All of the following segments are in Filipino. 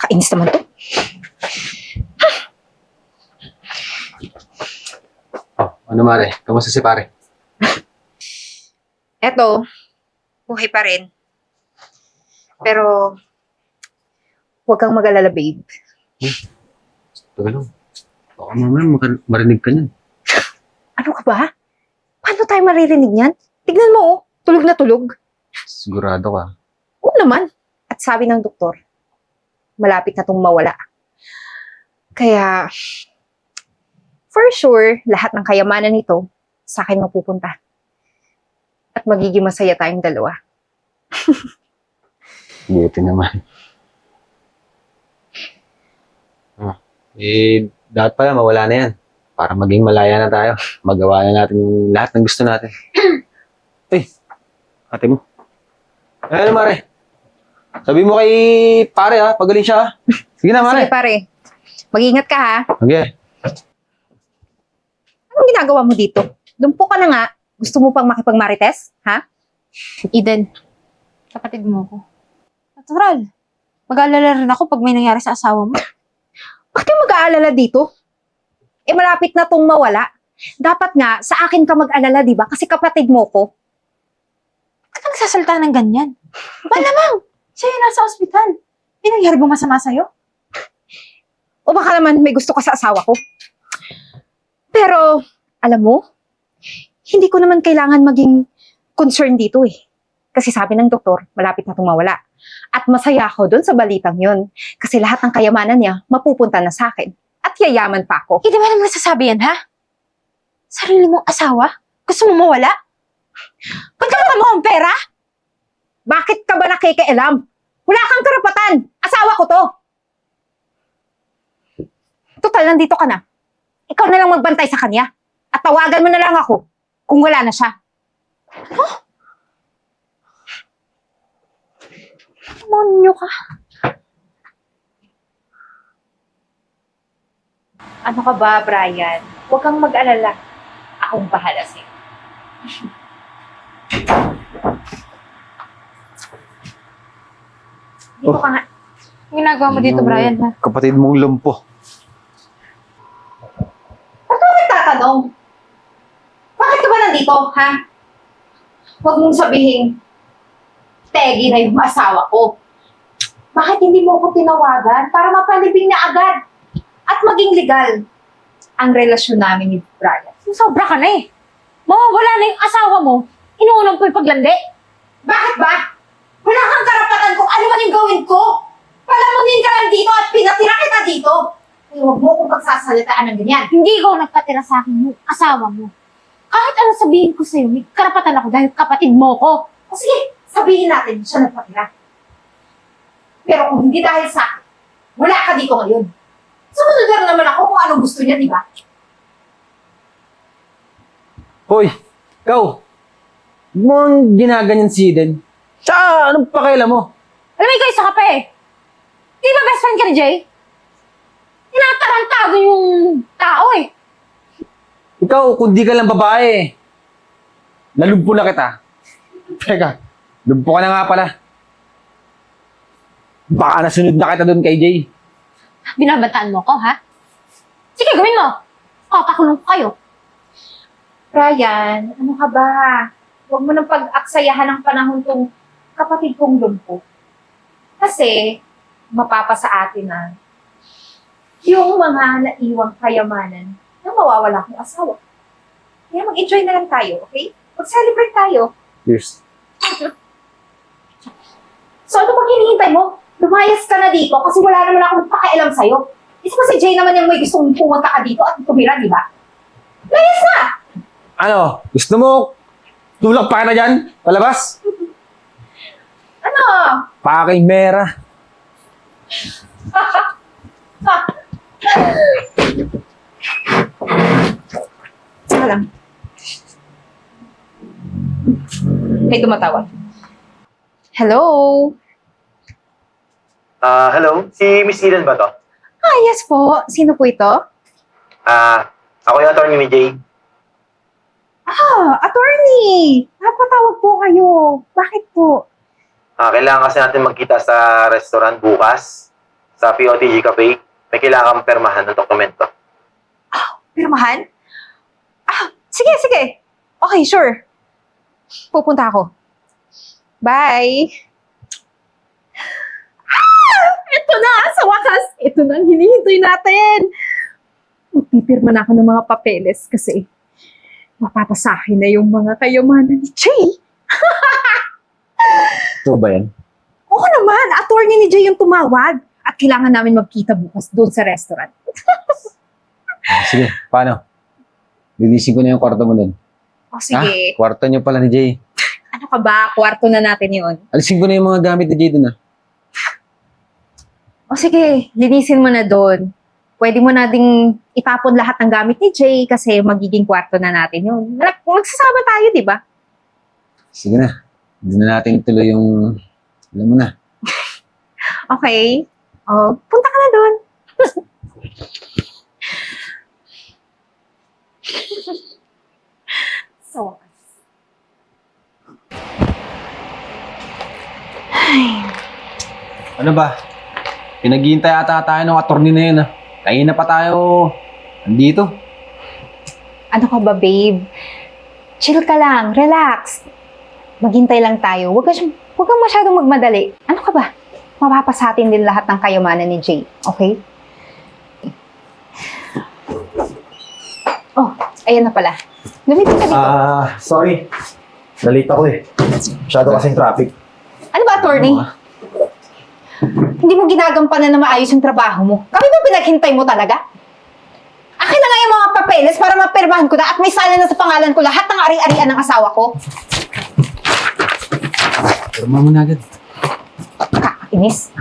Kainis naman to. Oh, ano mare? Kamusta si pare? Eto, buhay pa rin. Pero, huwag kang mag-alala, babe. Tagal lang. Baka mamaya marinig ka niyan. Ano ka ba? Paano tayo maririnig niyan? Tignan mo, oh. Tulog na tulog. Sigurado ka. Oo naman. At sabi ng doktor, malapit na tong mawala. Kaya, for sure, lahat ng kayamanan nito, sa akin mapupunta. At magiging masaya tayong dalawa. Buti naman. Dapat pala mawala na yan. Para maging malaya na tayo. Magawa na natin lahat ng gusto natin. Ate mo. Ano mare? Sabi mo kay pare ha, pagaling siya ha. Sige na mare. Sige pare, mag-ingat ka ha. Okay. Anong ginagawa mo dito? Lumpo ka na nga. Gusto mo pang makipag-marites? Ha? Eden, kapatid mo ko. Natural. Mag-aalala rin ako pag may nangyari sa asawa mo. Bakit ka mag-aalala dito? Eh malapit na tong mawala. Dapat nga, sa akin ka mag-alala, di ba? Kasi kapatid mo ko. Bakit ka nagsasalita ng ganyan? Malamang, siya yung nasa ospital. May nangyari bang masama sa'yo? O baka naman may gusto ka sa asawa ko. Pero, alam mo, hindi ko naman kailangan maging concerned dito eh. Kasi sabi ng doktor, malapit na itong mawala. At masaya ako doon sa balitang yun. Kasi lahat ng kayamanan niya, mapupunta na sa akin. At yayaman pa ako. Hindi mo naman nasasabi yan, ha? Sarili mong asawa? Gusto mo mawala? Pagkakata mo ang pera? Bakit ka ba nakikialam? Wala kang karapatan. Asawa ko to. Total, nandito ka na. Ikaw na lang magbantay sa kanya. At tawagan mo na lang ako kung wala na siya. Huh? Monyo ka. Ano ka ba, Brian? Huwag kang mag-alala. Akong bahala sa'yo. Dito ka nga. Ang ginagawa mo dito, Brian, ha? Kapatid mong lumpo. Ba't ka nagtatanong? Bakit ka ba nandito, ha? Huwag mong sabihin, Tegi na yung asawa ko. Bakit hindi mo ko tinawagan para mapalibing na agad at maging legal ang relasyon namin ni Brian? Sobra ka na eh. Mawawala na yung asawa mo. Inuunang ko yung paglandi. Bakit ba? Wala kang karapatan kung ano man yung gawin ko. Palamunin ka lang dito at pinatira kita dito. Ay, huwag mo kong pagsasalitaan ng ganyan. Hindi ko nagpatira sa akin yung asawa mo. Kahit ano sabihin ko sa'yo, may karapatan ako dahil kapatid mo ko. O sige, sabihin natin siya nagpatira. Pero kung hindi dahil sa akin, wala ka dito ngayon. Sumunod lang naman ako kung anong gusto niya, di ba? Hoy, ikaw. Huwag mo ang ginaganyan si Eden. Tsaka, anong pakialam mo? Alam mo, ikaw isa ka pa eh. Di ba best friend ka ni Jay? Tinatarantado yung tao eh. Ikaw, kung di ka lang babae, nalumpo na kita. Teka, lumpo ka na nga pala. Baka nasunod na kita doon kay Jay. Binabantaan mo ko, ha? Sige, gawin mo. Papakulong ko kayo. Brian, ano ka ba? Huwag mo nang pag-aksayahan ng panahon tong kapatid kong lumpo. Kasi, mapapasa atin na yung mga naiwang kayamanan na mawawala kong asawa. Kaya mag-enjoy na lang tayo, okay? Mag-celebrate tayo. Cheers. So ano bang hinihintay mo? Lumayas ka na dito kasi wala naman akong pakialam sa'yo. Isa pa si Jay naman yung may gustong pumunta ka dito at tumira, di ba? Layas na! Ano? Gusto mo? Tulak pa ka na dyan? Palabas? Ano? Paking mera. Saka lang. May tumatawag. Hello? Hello? Si Miss Eden ba to? Ah, yes po. Sino po ito? Ako yung attorney ni Jay. Ah, attorney! Napatawag po kayo. Bakit po? Kailangan kasi natin magkita sa restaurant bukas. sa POTG Cafe. May kailangan kang permahan ng dokumento. Pirmahan? Sige. Okay, sure. Pupunta ako. Bye! Ito na! Sa wakas! Ito na ang hinihintay natin! Magpipirma na ako ng mga papeles kasi mapapasahin na yung mga kayamanan ni Jay. Ito ba yan? Oo naman! Attorney ni Jay yung tumawag. At kailangan namin magkita bukas doon sa restaurant. Sige, paano? Linisin ko na yung kwarto mo dun. O sige. Kwarto niyo pala ni Jay. Ano ka ba? Kwarto na natin yun. Alisin ko na yung mga gamit ni Jay dun O sige, linisin mo na doon. Pwede mo na ding itapon lahat ng gamit ni Jay kasi magiging kwarto na natin yun. Magsasama tayo, di ba? Sige na. Hindi na natin ituloy yung... Alam mo na. Okay. O, punta ka na doon. So, Ano ba? Pinaghihintay ata tayo ng attorney na yun Kanina pa tayo andito. ano ka ba, babe? Chill ka lang, relax. Maghintay lang tayo. Huwag kang masyadong magmadali. Ano ka ba? Mapapasatin din lahat ng kayamanan ni Jay, okay? Oh, ayan na pala. Gamitin ka dito. Sorry. Nalate ako eh. Masyado kasing traffic. Ano ba, attorney? Hindi mo ginagampanan na maayos yung trabaho mo. Kami ba pinaghintay mo talaga? Akin na nga yung mga papeles para mapirmahan ko na at may sala na sa pangalan ko lahat ng ari-arian ng asawa ko. Pirma mo na agad. Kakainis.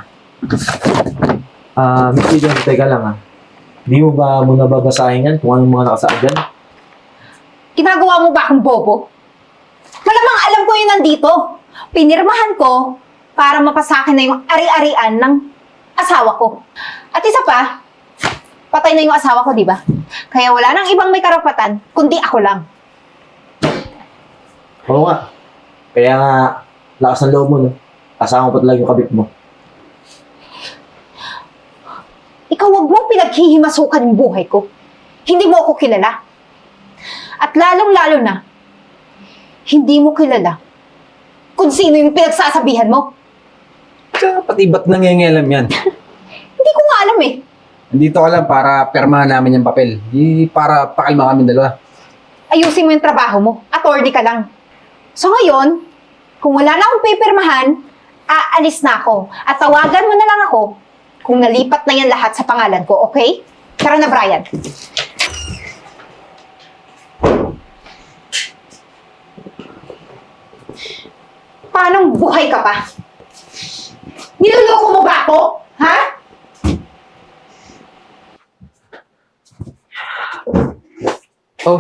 Miss Eden, teka lang Di mo ba muna babasahin yan kung anong mga nakasaad dyan? Ginagawa mo ba akong bobo? Malamang alam ko yun nandito. Pinirmahan ko para mapasakin na yung ari-arian ng asawa ko. At isa pa, patay na yung asawa ko, di ba? Kaya wala nang ibang may karapatan, kundi ako lang. Oo nga. Kaya nga, lakas ng loob mo, no? Kasama mo pa talaga yung kabit mo. Ikaw wag mong pinaghihimasukan yung buhay ko. Hindi mo ako kilala. At lalong-lalo na, hindi mo kilala kung sino yung pinagsasabihan mo. Tsaka pati ba't nangyayang yan? Hindi ko nga alam eh. Andito ka lang para pirmahan namin yung papel. Di para pakalma kami dalawa. Ayusin mo yung trabaho mo. Attorney ka lang. So ngayon, kung wala na akong pipirmahan, aalis na ako. At tawagan mo na lang ako kung nalipat na yan lahat sa pangalan ko, okay? Tara na, Brian. Paanong buhay ka pa? Niloloko mo ba ako? Ha? Oh,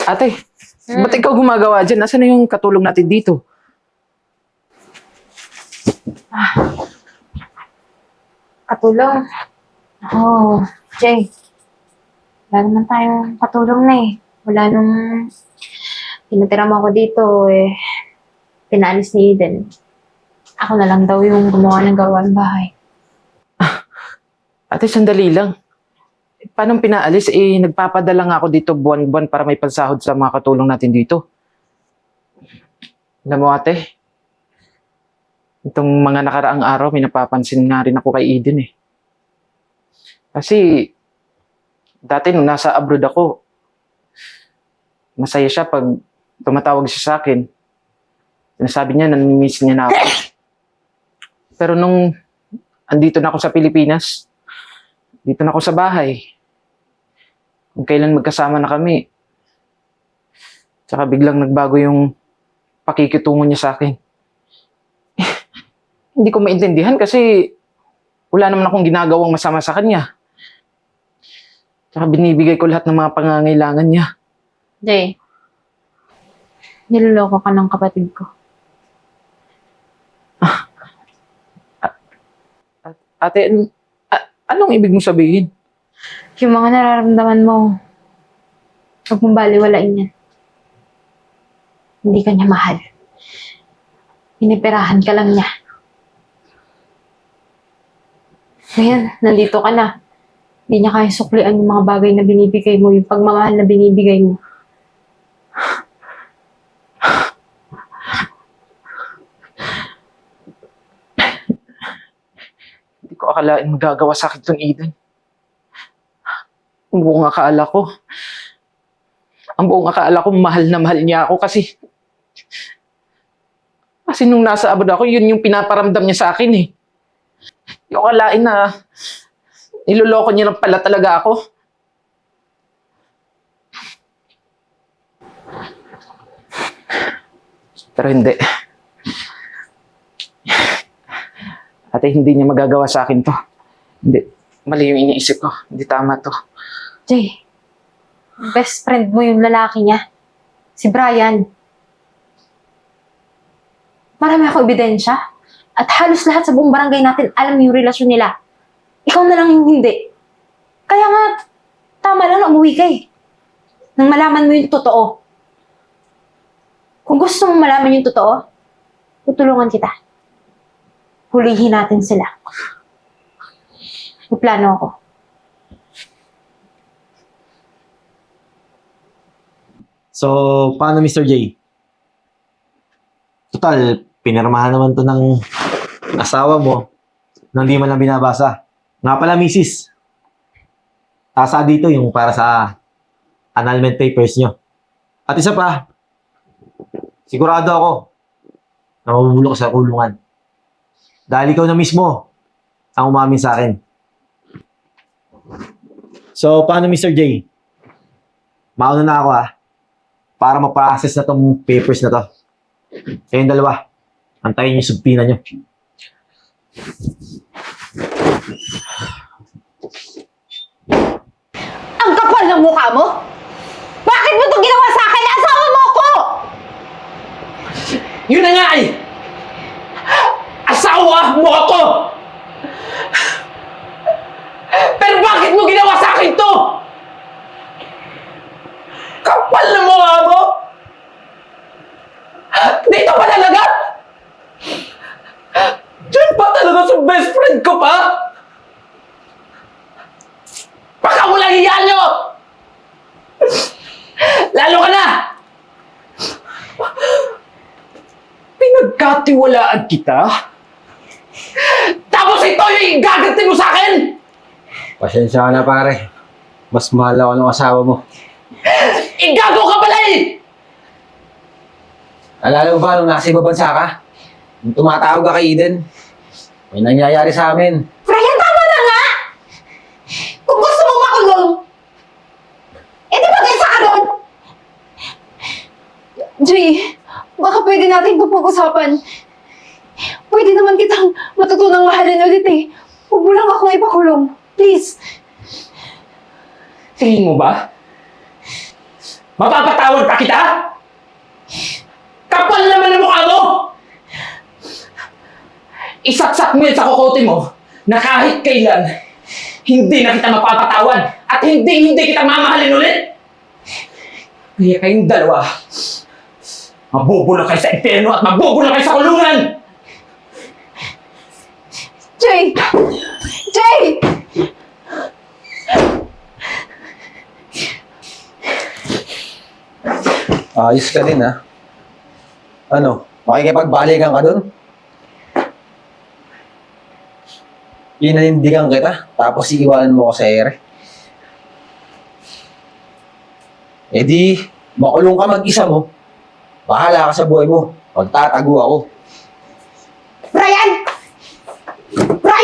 ate, ba't ikaw gumagawa dyan? Nasaan na yung katulong natin dito? Katulong? Oh, Jay. Wala naman tayong katulong na eh. Wala nung tinatira mo ako dito eh. Pinalis ni Eden. Ako na lang daw yung gumawa ng gawaang bahay. Ate, sandali lang. Paano pinaalis? Nagpapadala nga ako dito buwan-buwan para may pansahod sa mga katulong natin dito. Alam mo ate, itong mga nakaraang araw, may napapansin nga rin ako kay Eden eh. Kasi, dati nung nasa abroad ako, masaya siya pag tumatawag siya sa akin. Sinasabi niya, namimiss niya na ako. Pero nung andito na ako sa Pilipinas, dito na ako sa bahay, kung kailan magkasama na kami, tsaka biglang nagbago yung pakikitungo niya sa akin. Hindi ko maintindihan kasi wala naman akong ginagawang masama sa kanya. Tsaka binibigay ko lahat ng mga pangangailangan niya. Jay, niloloko ka ng kapatid ko. Ate, anong ibig mo sabihin? Yung mga nararamdaman mo, huwag mong baliwalain yan. Hindi ka niya mahal. Pinipirahan ka lang niya. Ngayon, nandito ka na. Hindi niya kaya suklian yung mga bagay na binibigay mo, yung pagmamahal na binibigay mo. Hindi ko akalain magagawa sa akin itong Eden. Ang buong akala ko, mahal na mahal niya ako kasi nung nasa abroad ako, yun yung pinaparamdam niya sa akin eh. Hindi ko akalain na niloloko niya lang pala talaga ako. Pero hindi. Ate, hindi niya magagawa sa akin to. Hindi. Mali yung iniisip ko. Hindi tama to. Jay, best friend mo yung lalaki niya. Si Brian. Marami akong ebidensya. At halos lahat sa buong barangay natin alam yung relasyon nila. Ikaw na lang yung hindi. Kaya nga, tama lang na umuwi ka eh. Nang malaman mo yung totoo. Kung gusto mong malaman yung totoo, tutulungan kita. Hulihin natin sila. May plano ako. So, paano Mr. J? Total, pinirmahan naman to ng asawa mo nang di man lang binabasa. Nga pala, misis. Tasa dito yung para sa annulment papers nyo. At isa pa, sigurado ako na mabubulok ka sa kulungan. Dahil ikaw na mismo ang umamin sa akin. So, paano Mr. J? Mauna na ako para ma-process na tong papers na to. Kayong dalawa, antayin yung subpina nyo. Ang kapal ng mukha mo! Bakit mo ito ginawa sa akin? Asawa mo ko! Yun na nga eh! Asawa mo ako! Pero bakit mo ginawa sa akin to? Kapal na mukha mo! Dito pa talaga? Diyan pa talaga sa best friend ko pa? Baka walang hiya nyo! Lalo ka na! Pinagkatiwalaan kita? Tapos ito yung igaganti mo sa akin! Pasensya ka na pare. Mas mahal ako ng asawa mo. Igago ka pala eh! Alala mo ba nung nasa ibang bansa ka? Nung tumatawag ka kay Eden, may nangyayari sa amin. Brian, tama na nga! Kung gusto mo makulong, eh di mag-isa ka doon! Jay, baka pwede natin ito pag-usapan. Pwede naman kitang matutunang mahalin ulit eh. Huwag mo lang akong ipakulong. Please. Tingin mo ba? Mapapatawad pa kita? Kapal naman ang mukha mo! Isaksak mo yan sa kokote mo na kahit kailan, hindi na kita mapapatawad at hindi kita mamahalin ulit! Kaya kayong dalawa, mabubulok kayo sa impyerno at mabubulok kayo sa kulungan! Jay! Jay! Ayos ka din ha. Ano, makikipagbalikan ka dun? Pinanindigan kita, tapos iiwanan mo ko sa ere. Eh di, makulong ka mag-isa mo. Bahala ka sa buhay mo. Pagtatago ako. Brian! Brian!